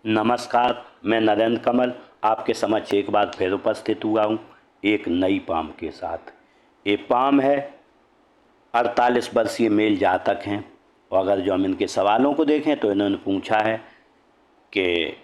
नमस्कार, मैं नरेंद्र कमल आपके समक्ष एक बार फिर उपस्थित हुआ हूँ एक नई पाम के साथ। ये पाम है 48 वर्षीय मेल जातक हैं और अगर जो हम इनके सवालों को देखें तो इन्होंने पूछा है कि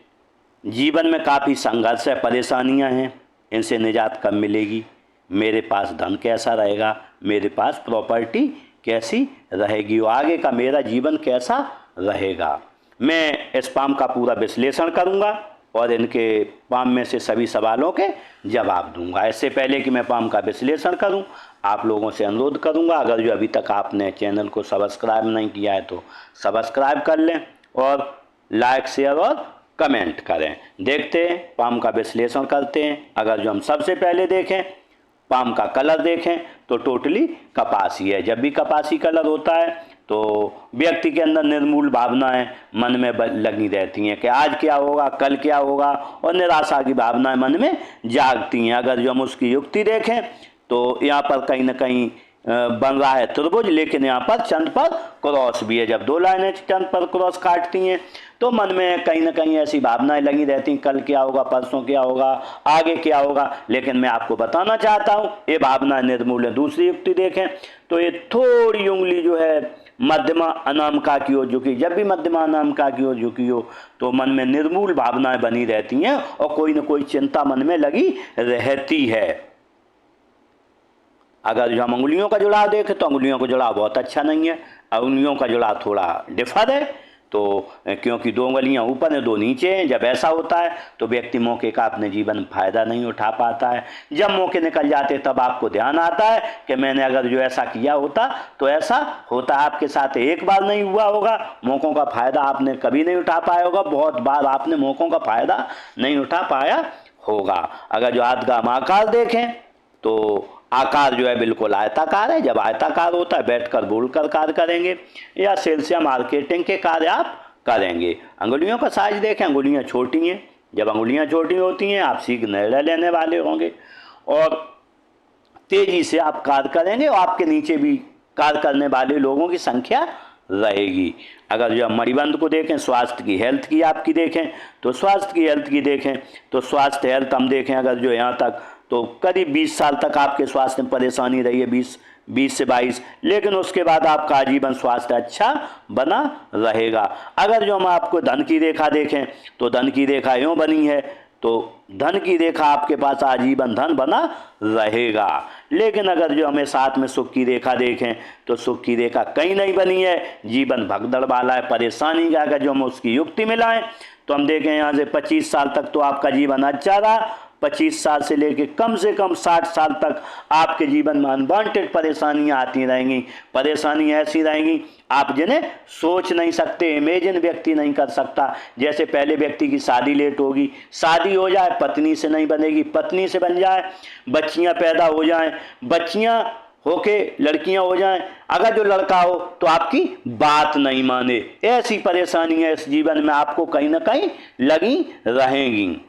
जीवन में काफ़ी संघर्ष है, परेशानियाँ हैं, इनसे निजात कब मिलेगी, मेरे पास धन कैसा रहेगा, मेरे पास प्रॉपर्टी कैसी रहेगी और आगे का मेरा जीवन कैसा रहेगा। मैं इस पाम का पूरा विश्लेषण करूंगा और इनके पाम में से सभी सवालों के जवाब दूंगा। इससे पहले कि मैं पाम का विश्लेषण करूं, आप लोगों से अनुरोध करूंगा, अगर जो अभी तक आपने चैनल को सब्सक्राइब नहीं किया है तो सब्सक्राइब कर लें और लाइक, शेयर और कमेंट करें। देखते हैं, पाम का विश्लेषण करते हैं। अगर जो हम सबसे पहले देखें, पाम का कलर देखें तो टोटली कपासी है। जब भी कपासी कलर होता है तो व्यक्ति के अंदर निर्मूल भावनाएं मन में लगी रहती हैं कि आज क्या होगा, कल क्या होगा, और निराशा की भावनाएं मन में जागती हैं। अगर जो हम उसकी युक्ति देखें तो यहाँ पर कहीं ना कहीं बन रहा है त्रिभुज, लेकिन यहाँ पर चंद पर क्रॉस भी है। जब दो लाइनें चंद पर क्रॉस काटती हैं तो मन में कहीं ना कहीं ऐसी भावनाएं लगी रहती हैं, कल क्या होगा, परसों क्या होगा, आगे क्या होगा। लेकिन मैं आपको बताना चाहता हूँ ये भावनाएं निर्मूल है। दूसरी युक्ति देखें तो ये थोड़ी उंगली जो है मध्यमा अनामिका की ओर झुकी। जब भी मध्यमा अनामिका की ओर झुकी हो तो मन में निर्मूल भावनाएं बनी रहती हैं और कोई ना कोई चिंता मन में लगी रहती है। अगर जो हम अंगुलियों का जुड़ाव देखें तो अंगुलियों का जुड़ाव बहुत अच्छा नहीं है, अंगुलियों का जुड़ाव थोड़ा डिफर है। तो क्योंकि दो उंगलियां ऊपर हैं, दो नीचे हैं। जब ऐसा होता है तो व्यक्ति मौके का अपने जीवन में फायदा नहीं उठा पाता है। जब मौके निकल जाते तब आपको ध्यान आता है कि मैंने अगर जो ऐसा किया होता तो ऐसा होता। आपके साथ एक बार नहीं हुआ होगा, मौक़ों का फ़ायदा आपने कभी नहीं उठा पाया होगा, बहुत बार आपने मौक़ों का फ़ायदा नहीं उठा पाया होगा। अगर जो हाथ का हम आकार देखें तो आकार जो है बिल्कुल आयताकार है। जब आयताकार होता है बैठकर बोलकर कार्य करेंगे या सेल्स या मार्केटिंग के कार्य आप करेंगे। अंगुलियों का साइज देखें, अंगुलियां छोटी हैं। जब अंगुलियां छोटी होती हैं आप शीघ्र निर्णय लेने वाले होंगे और तेजी से आप कार्य करेंगे और आपके नीचे भी कार्य करने वाले लोगों की संख्या रहेगी। अगर जो हम मणिबंध को देखें, स्वास्थ्य की हेल्थ की आपकी देखें तो स्वास्थ्य की हेल्थ की देखें तो स्वास्थ्य हेल्थ हम देखें अगर जो यहाँ तक तो करीब 20 साल तक आपके स्वास्थ्य में परेशानी रही है, 20 से 22, लेकिन उसके बाद आपका आजीवन स्वास्थ्य अच्छा बना रहेगा। अगर जो हम आपको धन की रेखा देखें तो धन की रेखा यूँ बनी है तो धन की रेखा आपके पास आजीवन धन बना रहेगा। लेकिन अगर जो हमें साथ में सुख की रेखा देखें तो सुख की रेखा कहीं नहीं बनी है, जीवन भगदड़ वाला है, परेशानी का। अगर जो हम उसकी युक्ति मिलाएं तो हम देखें यहाँ से 25 साल तक तो आपका जीवन अच्छा रहा, 25 साल से लेकर कम से कम 60 साल तक आपके जीवन में अनवांटेड परेशानियां आती रहेंगी। परेशानी ऐसी रहेंगी आप जिन्हें सोच नहीं सकते, इमेजिन व्यक्ति नहीं कर सकता। जैसे पहले व्यक्ति की शादी लेट होगी, शादी हो जाए पत्नी से नहीं बनेगी, पत्नी से बन जाए, बच्चियां पैदा हो जाएं, बच्चियां होके लड़कियां हो जाएं, अगर जो लड़का हो तो आपकी बात नहीं माने। ऐसी परेशानियां इस जीवन में आपको कहीं ना कहीं लगी रहेंगी।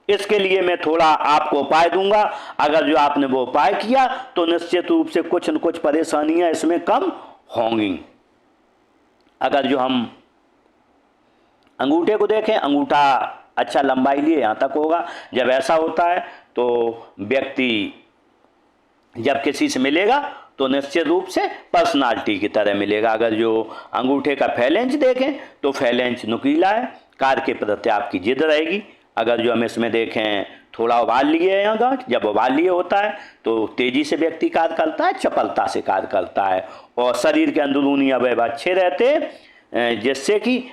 इसके लिए मैं थोड़ा आपको उपाय दूंगा। अगर जो आपने वो उपाय किया तो निश्चित रूप से कुछ न कुछ परेशानियां इसमें कम होंगी। अगर जो हम अंगूठे को देखें, अंगूठा अच्छा लंबाई लिए यहाँ तक होगा। जब ऐसा होता है तो व्यक्ति जब किसी से मिलेगा तो निश्चित रूप से पर्सनालिटी की तरह मिलेगा। अगर जो अंगूठे का फैलेंस देखें तो फैलेंस नुकीला है, कार्य के प्रति आपकी जिद रहेगी। अगर जो हम इसमें देखें थोड़ा उबाल लिए है यहाँ गांठ, जब उबाल लिए होता है तो तेजी से व्यक्ति कार्य करता है, चपलता से कार्य करता है और शरीर के अंदरूनी अवयव अच्छे रहते हैं जिससे कि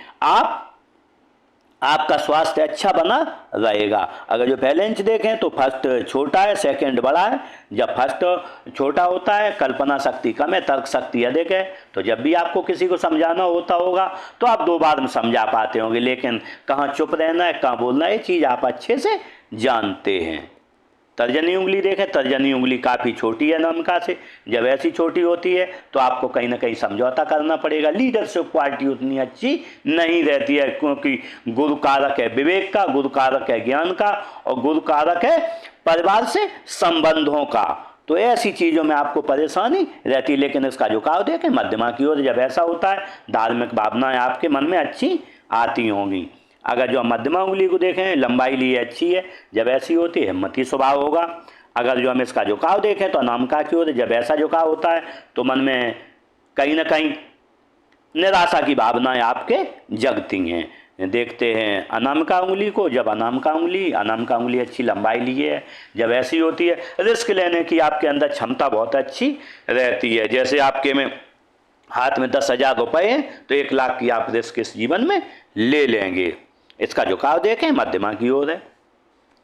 आपका स्वास्थ्य अच्छा बना रहेगा। अगर जो फैलेंस देखें तो फर्स्ट छोटा है, सेकंड बड़ा है। जब फर्स्ट छोटा होता है कल्पना शक्ति कम है, तर्क शक्ति अधिक है। तो जब भी आपको किसी को समझाना होता होगा तो आप 2 बार में समझा पाते होंगे, लेकिन कहाँ चुप रहना है, कहाँ बोलना है, ये चीज़ आप अच्छे से जानते हैं। तर्जनी उंगली देखें, तर्जनी उंगली काफ़ी छोटी है अनामिका से। जब ऐसी छोटी होती है तो आपको कहीं ना कहीं समझौता करना पड़ेगा। लीडरशिप क्वालिटी उतनी अच्छी नहीं रहती है क्योंकि गुरु कारक है विवेक का, गुरु कारक है ज्ञान का और गुरु कारक है परिवार से संबंधों का। तो ऐसी चीज़ों में आपको परेशानी रहती है। लेकिन इसका झुकाव देखें मध्यमा की ओर, जब ऐसा होता है धार्मिक भावनाएं आपके मन में अच्छी आती होंगी। अगर जो हम मध्यमा उंगली को देखें, लंबाई लिए अच्छी है, जब ऐसी होती है हिम्मती स्वभाव होगा। अगर जो हम इसका झुकाव देखें तो अनामिका की ओर, जब ऐसा झुकाव होता है तो मन में कहीं ना कहीं निराशा की भावनाएं आपके जगती हैं। देखते हैं अनामिका उंगली को, जब अनामिका उंगली अच्छी लंबाई लिए है, जब ऐसी होती है रिस्क लेने की आपके अंदर क्षमता बहुत अच्छी रहती है। जैसे आपके में हाथ में 10,000 रुपये हैं तो 1 लाख की आप रिस्क इस जीवन में ले लेंगे। इसका झुकाव देखें मध्यमा की ओर है,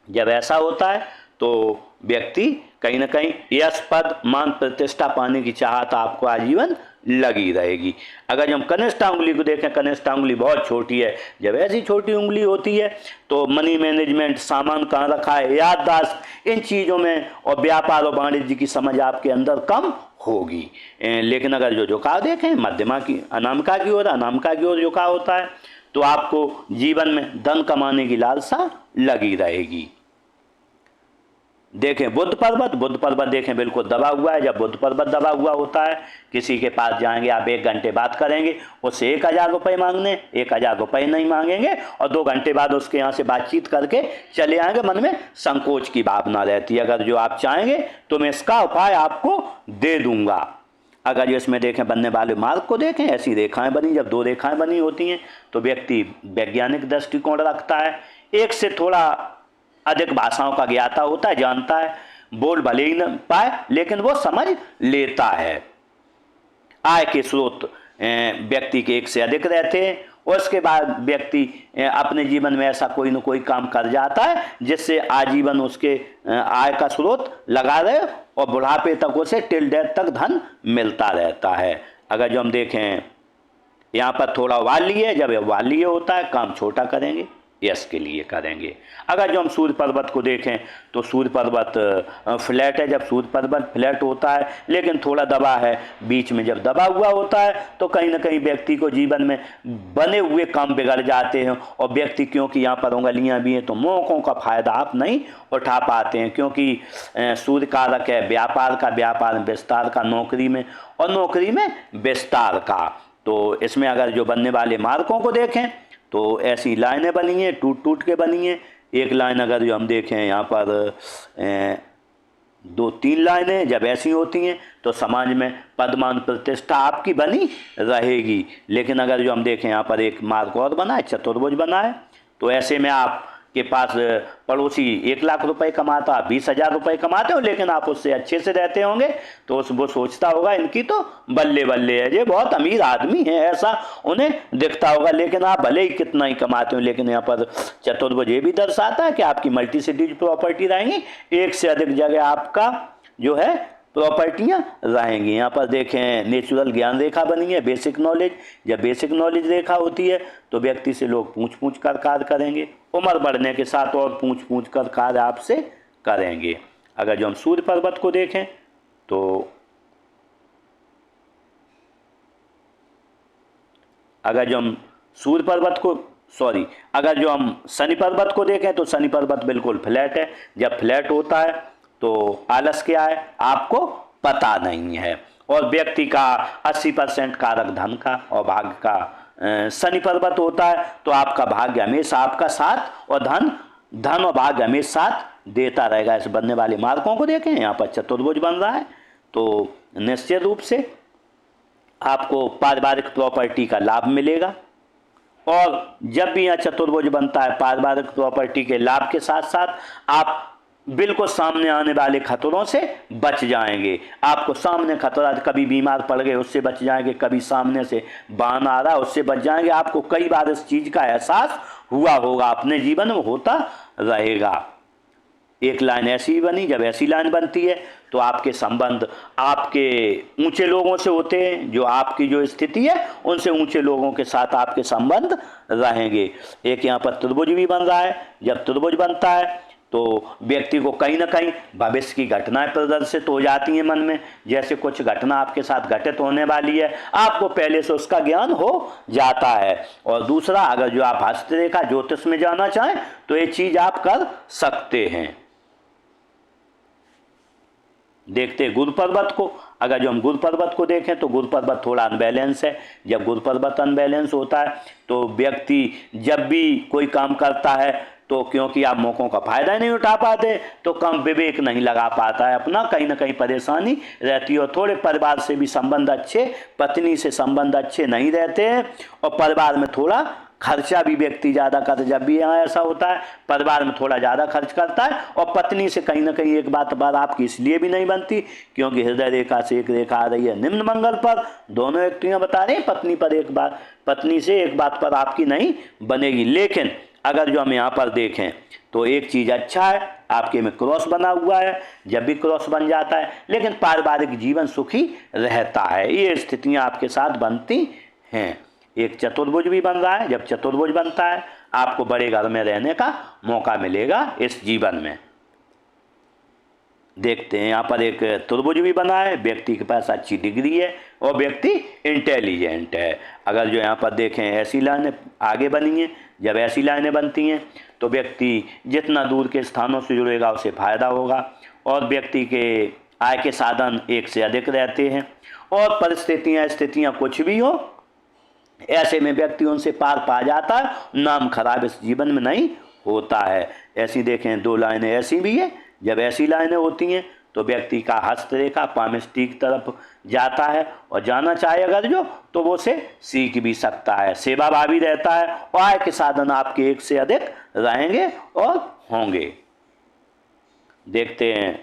जब ऐसा होता है तो व्यक्ति कहीं ना कहीं यश पद मान प्रतिष्ठा पाने की चाहत आपको आजीवन लगी रहेगी। अगर हम कनिष्ठा उंगली को देखें, कनिष्ठा उंगली बहुत छोटी है, जब ऐसी छोटी उंगली होती है तो मनी मैनेजमेंट, सामान कहाँ रखा है, याददाश्त, इन चीज़ों में और व्यापार और वाणिज्य की समझ आपके अंदर कम होगी। लेकिन अगर जो झुकाव देखें मध्यमा की अनामिका की ओर, अनामिका की ओर झुकाव होता है तो आपको जीवन में धन कमाने की लालसा लगी रहेगी। देखें बुद्ध पर्वत देखें बिल्कुल दबा हुआ है। जब बुद्ध पर्वत दबा हुआ होता है, किसी के पास जाएंगे आप 1 घंटे बात करेंगे, उससे 1,000 रुपये मांगने, 1,000 रुपये नहीं मांगेंगे और 2 घंटे बाद उसके यहाँ से बातचीत करके चले आएंगे। मन में संकोच की भावना रहती है। अगर जो आप चाहेंगे तो मैं इसका उपाय आपको दे दूंगा। अगर जो इसमें देखें बनने वाले मार्ग को देखें, ऐसी रेखाएं बनी, जब 2 रेखाएं बनी होती हैं तो व्यक्ति वैज्ञानिक दृष्टिकोण रखता है, एक से थोड़ा अधिक भाषाओं का ज्ञाता होता है, जानता है, बोल भले ही न पाए लेकिन वो समझ लेता है। आय के स्रोत व्यक्ति के 1 से अधिक रहते हैं और उसके बाद व्यक्ति अपने जीवन में ऐसा कोई न कोई काम कर जाता है जिससे आजीवन उसके आय का स्रोत लगा रहे और बुढ़ापे तक उसे टिल डेथ तक धन मिलता रहता है। अगर जो हम देखें यहाँ पर थोड़ा वाल्य है, जब वाल्य होता है काम छोटा करेंगे, यश के लिए करेंगे। अगर जो हम सूर्य पर्वत को देखें तो सूर्य पर्वत फ्लैट है। जब सूर्य पर्वत फ्लैट होता है लेकिन थोड़ा दबा है, बीच में जब दबा हुआ होता है तो कहीं ना कहीं व्यक्ति को जीवन में बने हुए काम बिगड़ जाते हैं और व्यक्ति, क्योंकि यहाँ पर उंगलियाँ भी हैं तो मौकों का फायदा आप नहीं उठा पाते हैं, क्योंकि सूर्य कारक है व्यापार का, व्यापार विस्तार का, नौकरी में और नौकरी में विस्तार का। तो इसमें अगर जो बनने वाले मार्गों को देखें तो ऐसी लाइनें बनी हैं, टूट के बनी हैं। एक लाइन अगर जो हम देखें यहाँ पर 2-3 लाइनें जब ऐसी होती हैं तो समाज में पदमान प्रतिष्ठा आपकी बनी रहेगी। लेकिन अगर जो हम देखें यहाँ पर एक मार्ग और बना है, चतुर्भुज बना है, तो ऐसे में आप के पास पड़ोसी 1 लाख रुपए कमाता, 20,000 रुपये कमाते हो लेकिन आप उससे अच्छे से रहते होंगे तो वो सोचता होगा इनकी तो बल्ले बल्ले है, ये बहुत अमीर आदमी है, ऐसा उन्हें दिखता होगा। लेकिन आप भले ही कितना ही कमाते हो, लेकिन यहाँ पर चतुर्भुज ये भी दर्शाता है कि आपकी मल्टी सिटीज प्रॉपर्टी रहेंगी, 1 से अधिक जगह आपका जो है प्रॉपर्टियाँ रहेंगी। यहाँ पर देखें नेचुरल ज्ञान रेखा बनी है, बेसिक नॉलेज। जब बेसिक नॉलेज रेखा होती है तो व्यक्ति से लोग पूछ कर कार्य करेंगे, उम्र बढ़ने के साथ और पूछ कर कार्य आपसे करेंगे। अगर जो हम सूर्य पर्वत को देखें तो अगर जो हम सूर्य पर्वत को अगर जो हम शनि पर्वत को देखें तो शनि पर्वत बिल्कुल फ्लैट है। जब फ्लैट होता है तो आलस क्या है आपको पता नहीं है और व्यक्ति का 80% कारक धन का और भाग्य का शनि पर्वत होता है तो आपका भाग्य हमेशा आपका साथ और धन और भाग्य हमेशा साथ देता रहेगा। इस बनने वाले मार्गों को देखें, यहाँ पर चतुर्भुज बन रहा है तो निश्चित रूप से आपको पारिवारिक प्रॉपर्टी का लाभ मिलेगा। और जब भी यहाँ चतुर्भुज बनता है पारिवारिक प्रॉपर्टी के लाभ के साथ साथ आप बिल्कुल सामने आने वाले खतरों से बच जाएंगे। आपको सामने खतरा, कभी बीमार पड़ गए उससे बच जाएंगे, कभी सामने से बाण आ रहा है उससे बच जाएंगे। आपको कई बार इस चीज़ का एहसास हुआ होगा, अपने जीवन में होता रहेगा। एक लाइन ऐसी ही बनी, जब ऐसी लाइन बनती है तो आपके संबंध आपके ऊंचे लोगों से होते हैं, जो आपकी जो स्थिति है उनसे ऊंचे लोगों के साथ आपके संबंध रहेंगे। एक यहाँ पर त्रिभुज भी बन रहा है। जब त्रिभुज बनता है तो व्यक्ति को कहीं ना कहीं भविष्य की घटनाएं प्रदर्शित हो जाती हैं मन में, जैसे कुछ घटना आपके साथ घटित होने वाली है, आपको पहले से उसका ज्ञान हो जाता है। और दूसरा, अगर जो आप हस्तरेखा ज्योतिष में जाना चाहें तो ये चीज़ आप कर सकते हैं। देखते हैं गुरु पर्वत को। अगर जो हम गुरु पर्वत को देखें तो गुरु पर्वत थोड़ा अनबैलेंस है। जब गुरु पर्वत अनबैलेंस होता है तो व्यक्ति जब भी कोई काम करता है तो क्योंकि आप मौक़ों का फ़ायदा ही नहीं उठा पाते तो कम विवेक नहीं लगा पाता है अपना, कहीं ना कहीं परेशानी रहती है। और थोड़े परिवार से भी संबंध अच्छे, पत्नी से संबंध अच्छे नहीं रहते हैं और परिवार में थोड़ा खर्चा भी व्यक्ति ज़्यादा करता है। जब भी यहाँ ऐसा होता है परिवार में थोड़ा ज़्यादा खर्च करता है और पत्नी से कहीं ना कहीं एक बात आपकी इसलिए भी नहीं बनती क्योंकि हृदय रेखा से एक रेखा आ रही है निम्न मंगल पर। दोनों व्यक्तियाँ बता रहे हैं पत्नी पर एक बात, पत्नी से एक बात पर आपकी नहीं बनेगी। लेकिन अगर जो हम यहाँ पर देखें तो एक चीज़ अच्छा है, आपके में क्रॉस बना हुआ है, जब भी क्रॉस बन जाता है लेकिन पारिवारिक जीवन सुखी रहता है। ये स्थितियाँ आपके साथ बनती हैं। एक चतुर्भुज भी बन रहा है, जब चतुर्भुज बनता है आपको बड़े घर में रहने का मौका मिलेगा इस जीवन में। देखते हैं यहाँ पर एक त्रिभुज भी बना है, व्यक्ति के पास अच्छी डिग्री है और व्यक्ति इंटेलिजेंट है। अगर जो यहाँ पर देखें ऐसी लाइनें आगे बनी हैं, जब ऐसी लाइनें बनती हैं तो व्यक्ति जितना दूर के स्थानों से जुड़ेगा उसे फ़ायदा होगा और व्यक्ति के आय के साधन एक से अधिक रहते हैं। और परिस्थितियाँ स्थितियाँ कुछ भी हो ऐसे में व्यक्ति उनसे पार पा जाता है, नाम खराब इस जीवन में नहीं होता है। ऐसी देखें दो लाइनें ऐसी भी है, जब ऐसी लाइनें होती हैं तो व्यक्ति का हस्तरेखा पामिस्ट्री की तरफ जाता है और जाना चाहे अगर जो तो वो से सीख भी सकता है, सेवा भावी रहता है और आय के साधन आपके एक से अधिक रहेंगे और होंगे। देखते हैं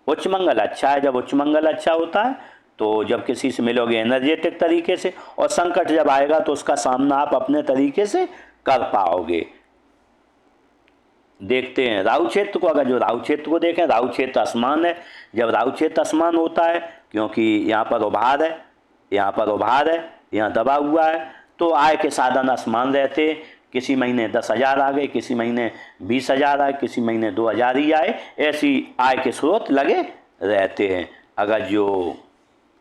उच्च मंगल अच्छा है, जब उच्च मंगल अच्छा होता है तो जब किसी से मिलोगे एनर्जेटिक तरीके से और संकट जब आएगा तो उसका सामना आप अपने तरीके से कर पाओगे। देखते हैं राहु क्षेत्र को। अगर जो राहु क्षेत्र को देखें, राहु क्षेत्र आसमान है, जब राहु क्षेत्र आसमान होता है क्योंकि यहाँ पर उभार है, यहाँ पर उभार है, यहाँ दबा हुआ है तो आय के साधन आसमान रहते हैं। किसी महीने 10,000 आ गए, किसी महीने 20,000 आए, किसी महीने 2,000 ही आए, ऐसी आय के स्रोत लगे रहते हैं। अगर जो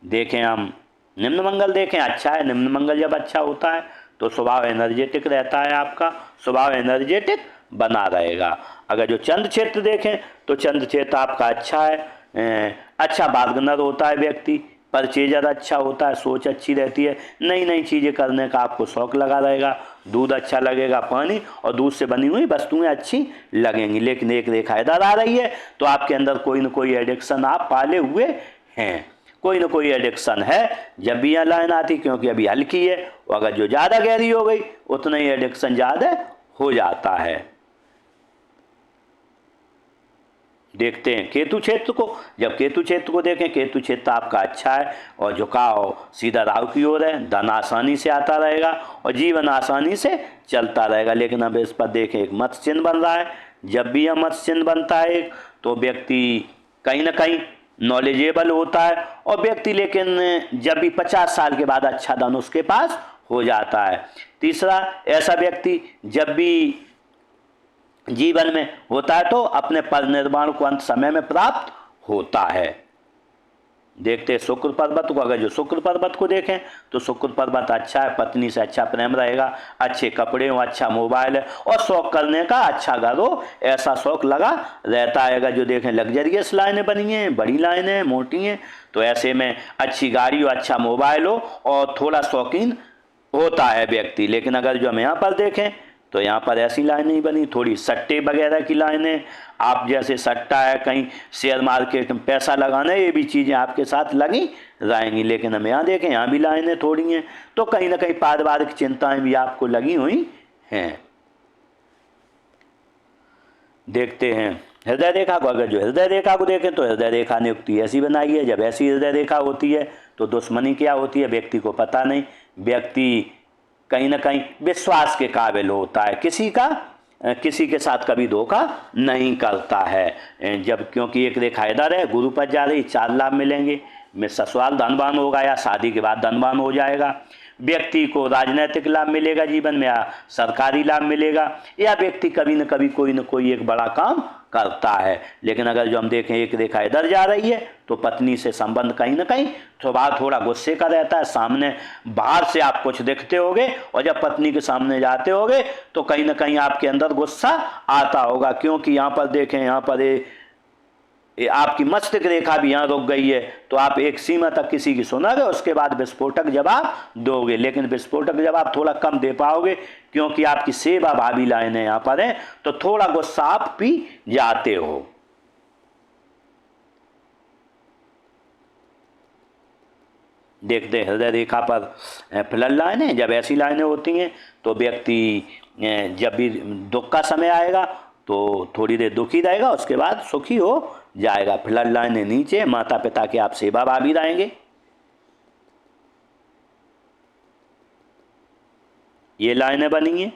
देखें हम निम्न मंगल देखें अच्छा है, निम्न मंगल जब अच्छा होता है तो स्वभाव एनर्जेटिक रहता है, आपका स्वभाव एनर्जेटिक बना रहेगा। अगर जो चंद्र क्षेत्र देखें तो चंद्र क्षेत्र आपका अच्छा है, अच्छा बार्गनर होता है व्यक्ति, परचेजर अच्छा होता है, सोच अच्छी रहती है, नई नई चीज़ें करने का आपको शौक लगा रहेगा, दूध अच्छा लगेगा, पानी और दूध से बनी हुई वस्तुएं अच्छी लगेंगी। लेकिन एक रेखा इधर आ रही है तो आपके अंदर कोई न कोई एडिक्शन आप पाले हुए हैं, कोई ना कोई एडिक्शन है। जब भी यहाँ लाइन आती क्योंकि अभी हल्की है और अगर जो ज़्यादा गहरी हो गई उतना ही एडिक्शन ज़्यादा हो जाता है। देखते हैं केतु क्षेत्र को। जब केतु क्षेत्र को देखें, केतु क्षेत्र आपका अच्छा है और झुकाव सीधा राहु की ओर है, धन आसानी से आता रहेगा और जीवन आसानी से चलता रहेगा। लेकिन अब इस पर देखें एक मत्स्य चिन्ह बन रहा है। जब भी यह मत्स्य चिन्ह बनता है तो व्यक्ति कहीं ना कहीं नॉलेजेबल होता है और व्यक्ति लेकिन जब भी 50 साल के बाद अच्छा धन उसके पास हो जाता है। तीसरा, ऐसा व्यक्ति जब भी जीवन में होता है तो अपने परिनिर्वाण को अंत समय में प्राप्त होता है। देखते हैं शुक्र पर्वत को। अगर जो शुक्र पर्वत को देखें तो शुक्र पर्वत अच्छा है, पत्नी से अच्छा प्रेम रहेगा, अच्छे कपड़े हो, अच्छा मोबाइल है और शौक करने का अच्छा घर हो, ऐसा शौक लगा रहता है। अगर जो देखें लग्जरियस लाइनें बनी हैं, बड़ी लाइनें हैं, मोटी हैं, तो ऐसे में अच्छी गाड़ी हो, अच्छा मोबाइल हो और थोड़ा शौकीन होता है व्यक्ति। लेकिन अगर जो हम यहाँ पर देखें तो यहाँ पर ऐसी लाइन नहीं बनी, थोड़ी सट्टे वगैरह की लाइनें, आप जैसे सट्टा है, कहीं शेयर मार्केट में पैसा लगाना है, ये भी चीज़ें आपके साथ लगी रहेंगी। लेकिन हम यहाँ देखें यहाँ भी लाइनें थोड़ी हैं तो कहीं ना कहीं पारिवारिक चिंताएं भी आपको लगी हुई हैं। देखते हैं हृदय रेखा को। अगर जो हृदय रेखा को देखें तो हृदय रेखा नियुक्ति ऐसी बनाई है, जब ऐसी हृदय रेखा होती है तो दुश्मनी क्या होती है व्यक्ति को पता नहीं, व्यक्ति कहीं ना कहीं विश्वास के काबिल होता है, किसी के साथ कभी धोखा नहीं करता है। जब क्योंकि एक रेखा इधर है, गुरु पर जा रही, 4 लाभ मिलेंगे, में ससुराल धनवान होगा या शादी के बाद धनवान हो जाएगा, व्यक्ति को राजनीतिक लाभ मिलेगा जीवन में या सरकारी लाभ मिलेगा, या व्यक्ति कभी न कभी कोई न कोई एक बड़ा काम करता है। लेकिन अगर जो हम देखें एक रेखा इधर जा रही है तो पत्नी से संबंध कहीं ना कहीं थोड़ा गुस्से का रहता है, सामने बाहर से आप कुछ देखते होगे और जब पत्नी के सामने जाते होगे तो कहीं ना कहीं आपके अंदर गुस्सा आता होगा। क्योंकि यहाँ पर देखें, यहाँ पर आपकी मस्तिष्क रेखा भी यहाँ रुक गई है, तो आप एक सीमा तक किसी की सुनोगे, उसके बाद विस्फोटक जवाब दोगे। लेकिन विस्फोटक जवाब थोड़ा कम दे पाओगे, क्योंकि आपकी सेवा भावी लाइनें यहाँ पर हैं, तो थोड़ा गुस्सा आप भी जाते हो। देखते हैं हृदय रेखा पर फ्लड लाइनें, जब ऐसी लाइनें होती हैं तो व्यक्ति जब भी दुख का समय आएगा तो थोड़ी देर दुखी रहेगा, उसके बाद सुखी हो जाएगा। फ्लड लाइनें नीचे, माता पिता के आप सेवा भावी रहेंगे। ये लाइनें बनी हैं,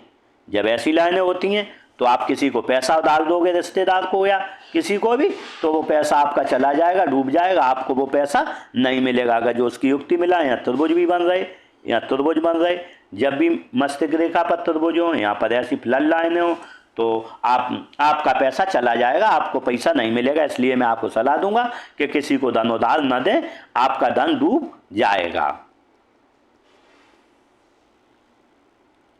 जब ऐसी लाइनें होती हैं तो आप किसी को पैसा डाल दोगे, रिश्तेदार को या किसी को भी, तो वो पैसा आपका चला जाएगा, डूब जाएगा, आपको वो पैसा नहीं मिलेगा। अगर जो उसकी युक्ति मिला, यहाँ त्रिभुज भी बन रहे, यहाँ त्रिभुज बन रहे, जब भी मस्तिष्क रेखा पर त्रिभुज हो, यहाँ पर ऐसी फ्लड लाइनें हो, तो आपका पैसा चला जाएगा, आपको पैसा नहीं मिलेगा। इसलिए मैं आपको सलाह दूंगा कि किसी को धन उधार न दें, आपका धन डूब जाएगा।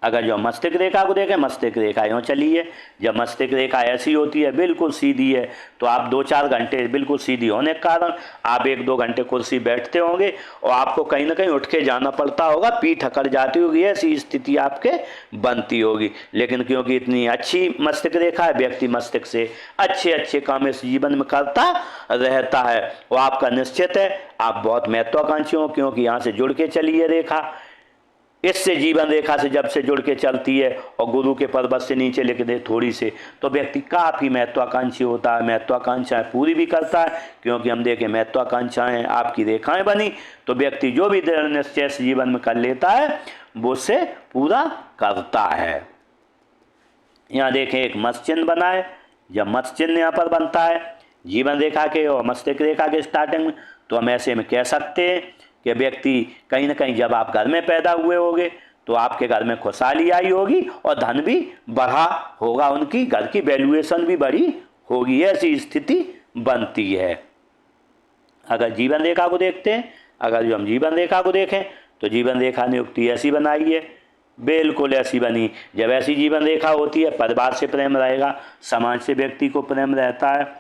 अगर जो मस्तिष्क रेखा को देखें, मस्तिष्क रेखा यूँ चली है, जब मस्तिष्क रेखा ऐसी होती है, बिल्कुल सीधी है, तो आप 2-4 घंटे बिल्कुल सीधी होने के कारण आप 1-2 घंटे कुर्सी बैठते होंगे और आपको कहीं ना कहीं उठ के जाना पड़ता होगा, पीठ अकड़ जाती होगी, ऐसी स्थिति आपके बनती होगी। लेकिन क्योंकि इतनी अच्छी मस्तिष्क रेखा है, व्यक्ति मस्तिष्क से अच्छे काम इस जीवन में करता रहता है, वो आपका निश्चित है। आप बहुत महत्वाकांक्षी हो, क्योंकि यहाँ से जुड़ के चली है रेखा, इससे जीवन रेखा से जब से जुड़ के चलती है और गुरु के पर्वत से नीचे लिख दे थोड़ी से, तो व्यक्ति काफ़ी महत्वाकांक्षी होता है, महत्वाकांक्षाएं पूरी भी करता है। क्योंकि हम देखें महत्वाकांक्षाएं आपकी रेखाएं बनी, तो व्यक्ति जो भी दृढ़ निश्चय से जीवन में कर लेता है वो उससे पूरा करता है। यहाँ देखें एक मत्स्य चिन्ह बना है, जब मत्स्य चिन्ह यहाँ पर बनता है जीवन रेखा के और मस्तिष्क रेखा के स्टार्टिंग में, तो हम ऐसे में कह सकते हैं कि व्यक्ति कहीं ना कहीं जब आप घर में पैदा हुए होंगे तो आपके घर में खुशहाली आई होगी और धन भी बढ़ा होगा, उनकी घर की वैल्यूएशन भी बढ़ी होगी, ऐसी स्थिति बनती है। अगर जीवन रेखा को देखते हैं, अगर जो हम जीवन रेखा को देखें तो जीवन रेखा ने युक्ति ऐसी बनाई है, बिल्कुल ऐसी बनी। जब ऐसी जीवन रेखा होती है, परिवार से प्रेम रहेगा, समाज से व्यक्ति को प्रेम रहता है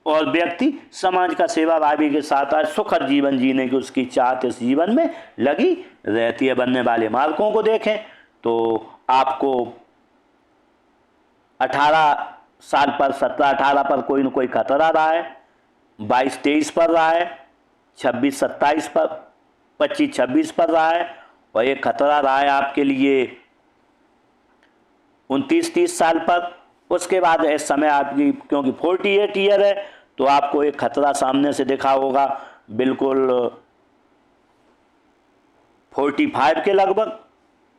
और व्यक्ति समाज का सेवा भावी के साथ आज सुखद जीवन जीने की उसकी चाहत इस जीवन में लगी रहती है। बनने वाले मार्कों को देखें तो आपको 18 साल पर, 17-18 पर कोई न कोई खतरा रहा है, 22-23 पर रहा है, 26-27 पर, 25-26 पर रहा है, और एक खतरा रहा है आपके लिए 29-30 साल पर। उसके बाद इस समय आपकी क्योंकि 48 ईयर है, तो आपको एक खतरा सामने से दिखा होगा बिल्कुल 45 के लगभग,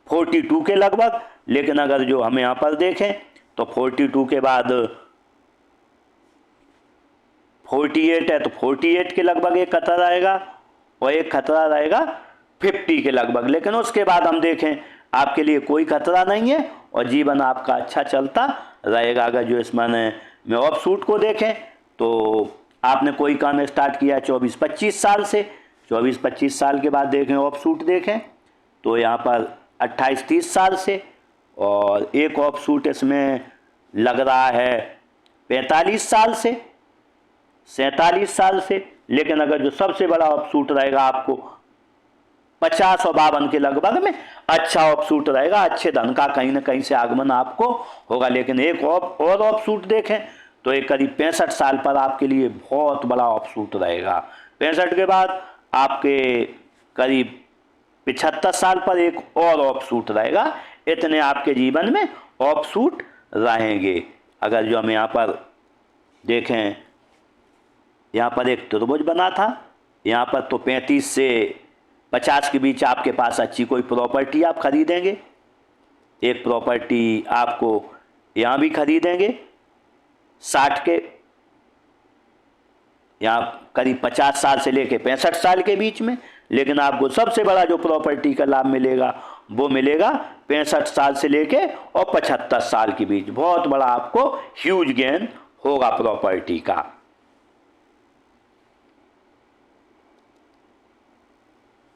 42 के लगभग। लेकिन अगर जो हम यहाँ पर देखें तो 42 के बाद 48 है, तो 48 के लगभग एक खतरा रहेगा और एक खतरा रहेगा 50 के लगभग। लेकिन उसके बाद हम देखें आपके लिए कोई खतरा नहीं है और जीवन आपका अच्छा चलता रहेगा। अगर जो इस माने में ऑफ शूट को देखें तो आपने कोई काम स्टार्ट किया 24-25 साल से, 24-25 साल के बाद देखें ऑफ शूट देखें तो यहाँ पर 28-30 साल से, और एक ऑफ शूट इसमें लग रहा है 45 साल से, 47 साल से। लेकिन अगर जो सबसे बड़ा ऑफ शूट रहेगा आपको 50 और 52 के लगभग में अच्छा ऑफ शूट रहेगा, अच्छे धन का कहीं ना कहीं से आगमन आपको होगा। लेकिन एक और ऑफ शूट देखें तो एक करीब 65 साल पर आपके लिए बहुत बड़ा ऑफ शूट रहेगा। 65 के बाद आपके करीब 75 साल पर एक और ऑफ शूट रहेगा। इतने आपके जीवन में ऑफ शूट रहेंगे। अगर जो हम यहाँ पर देखें, यहाँ पर एक त्रिभुज बना था, यहाँ पर तो 35 से 50 के बीच आपके पास अच्छी कोई प्रॉपर्टी आप खरीदेंगे। एक प्रॉपर्टी आपको यहाँ भी खरीदेंगे 60 के, यहाँ करीब 50 साल से लेके 65 साल के बीच में। लेकिन आपको सबसे बड़ा जो प्रॉपर्टी का लाभ मिलेगा वो मिलेगा 65 साल से लेके और 75 साल के बीच। बहुत बड़ा आपको ह्यूज गेन होगा प्रॉपर्टी का।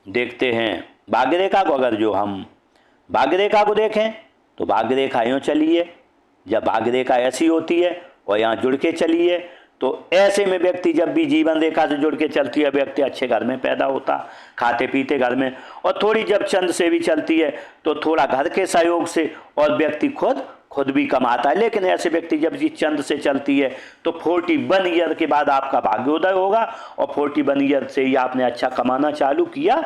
देखते हैं भाग्य रेखा को। अगर जो हम भाग्य रेखा को देखें तो भाग्य रेखा यूँ चली है, जब भाग्य रेखा ऐसी होती है और यहाँ जुड़ के चली है तो ऐसे में व्यक्ति जब भी जीवन रेखा से जुड़ के चलती है, व्यक्ति अच्छे घर में पैदा होता, खाते पीते घर में, और थोड़ी जब चंद्र से भी चलती है तो थोड़ा घर के सहयोग से, और व्यक्ति खुद भी कमाता है। लेकिन ऐसे व्यक्ति जब जी चंद्र से चलती है तो 41 ईयर के बाद आपका भाग्योदय होगा, और 41 ईयर से ही आपने अच्छा कमाना चालू किया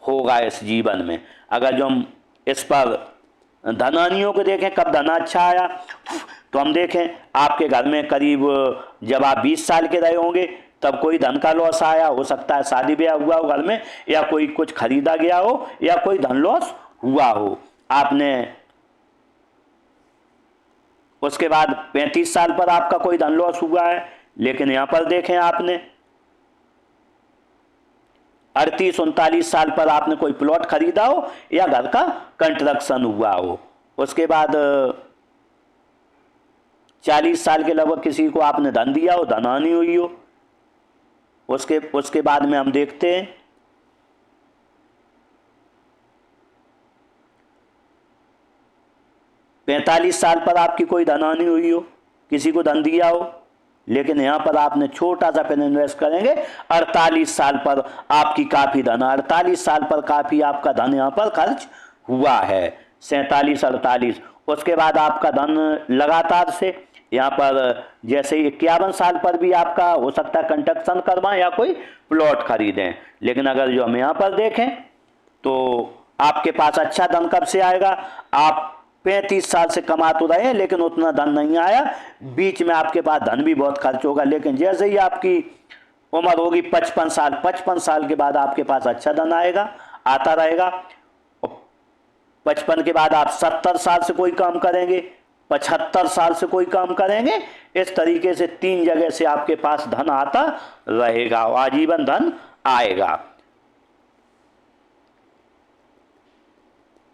होगा इस जीवन में। अगर जो हम इस पर धनानियों को देखें, कब धन अच्छा आया, तो हम देखें आपके घर में करीब जब आप 20 साल के रहे होंगे तब कोई धन का लॉस आया, हो सकता है शादी ब्याह हुआ हो घर में, या कोई कुछ खरीदा गया हो, या कोई धन लॉस हुआ हो आपने। उसके बाद 35 साल पर आपका कोई धन लॉस हुआ है। लेकिन यहां पर देखें आपने 38-39 साल पर आपने कोई प्लॉट खरीदा हो, या घर का कंस्ट्रक्शन हुआ हो। उसके बाद 40 साल के लगभग किसी को आपने धन दिया हो, धनहानि हुई हो। उसके बाद में हम देखते हैं 45 साल पर आपकी कोई धनहानि हुई हो, किसी को धन दिया हो। लेकिन यहाँ पर आपने छोटा सा पेन इन्वेस्ट करेंगे, 48 साल पर आपकी काफ़ी धन, 48 साल पर काफ़ी आपका धन यहाँ पर खर्च हुआ है, 47-48। उसके बाद आपका धन लगातार से यहाँ पर जैसे 51 साल पर भी आपका हो सकता है कंस्ट्रक्शन करवाएं या कोई प्लॉट खरीदें। लेकिन अगर जो हम यहाँ पर देखें तो आपके पास अच्छा धन कब से आएगा, आप 35 साल से कमा तो रहे हैं लेकिन उतना धन नहीं आया, बीच में आपके पास धन भी बहुत खर्च होगा। लेकिन जैसे ही आपकी उम्र होगी 55 साल के बाद आपके पास अच्छा धन आएगा, आता रहेगा। 55 के बाद आप 70 साल से कोई काम करेंगे, 75 साल से कोई काम करेंगे, इस तरीके से 3 जगह से आपके पास धन आता रहेगा, आजीवन धन आएगा।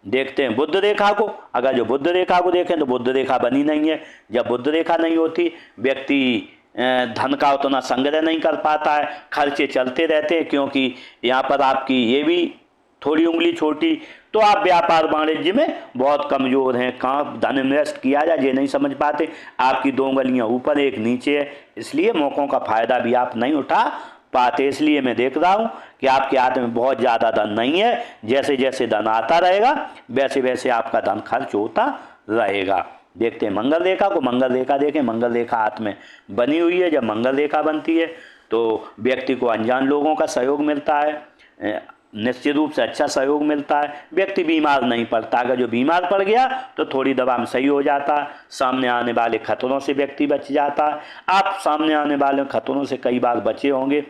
देखते हैं बुध रेखा को। अगर जो बुध रेखा को देखें तो बुध रेखा बनी नहीं है। जब बुध रेखा नहीं होती, व्यक्ति धन का उतना संग्रह नहीं कर पाता है, खर्चे चलते रहते हैं, क्योंकि यहाँ पर आपकी ये भी थोड़ी उंगली छोटी, तो आप व्यापार वाणिज्य में बहुत कमज़ोर हैं। कहाँ धन इन्वेस्ट किया जाए ये नहीं समझ पाते, आपकी 2 उंगलियाँ ऊपर एक नीचे है, इसलिए मौक़ों का फ़ायदा भी आप नहीं उठा पाते। इसलिए मैं देख रहा हूँ कि आपके हाथ में बहुत ज़्यादा धन नहीं है, जैसे जैसे धन आता रहेगा वैसे वैसे आपका धन खर्च होता रहेगा। देखते हैं मंगल रेखा को। मंगल रेखा देखें, मंगल रेखा हाथ में बनी हुई है। जब मंगल रेखा बनती है तो व्यक्ति को अनजान लोगों का सहयोग मिलता है, निश्चित रूप से अच्छा सहयोग मिलता है। व्यक्ति बीमार नहीं पड़ता, अगर जो बीमार पड़ गया तो थोड़ी दवा में सही हो जाता है। सामने आने वाले खतरों से व्यक्ति बच जाता है। आप सामने आने वाले खतरों से कई बार बचे होंगे।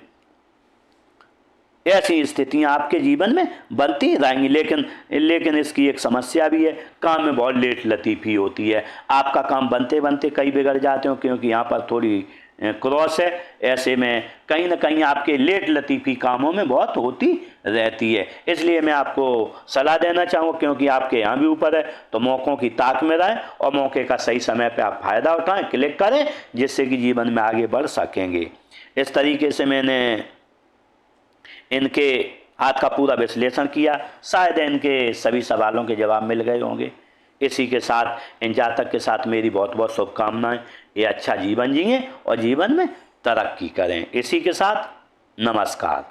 ऐसी स्थितियां आपके जीवन में बनती रहेंगी। लेकिन इसकी एक समस्या भी है, काम में बहुत लेट लतीफ़ी होती है। आपका काम बनते बनते कई बिगड़ जाते हो, क्योंकि यहाँ पर थोड़ी क्रॉस है। ऐसे में कहीं ना कहीं आपके लेट लतीफ़ी कामों में बहुत होती रहती है। इसलिए मैं आपको सलाह देना चाहूँगा, क्योंकि आपके यहाँ भी ऊपर है, तो मौक़ों की ताक में रहें और मौके का सही समय पे आप फ़ायदा उठाएं, क्लिक करें, जिससे कि जीवन में आगे बढ़ सकेंगे। इस तरीके से मैंने इनके हाथ का पूरा विश्लेषण किया। शायद इनके सभी सवालों के जवाब मिल गए होंगे। इसी के साथ इन जातक के साथ मेरी बहुत बहुत शुभकामनाएं। ये अच्छा जीवन जिएं और जीवन में तरक्की करें। इसी के साथ नमस्कार।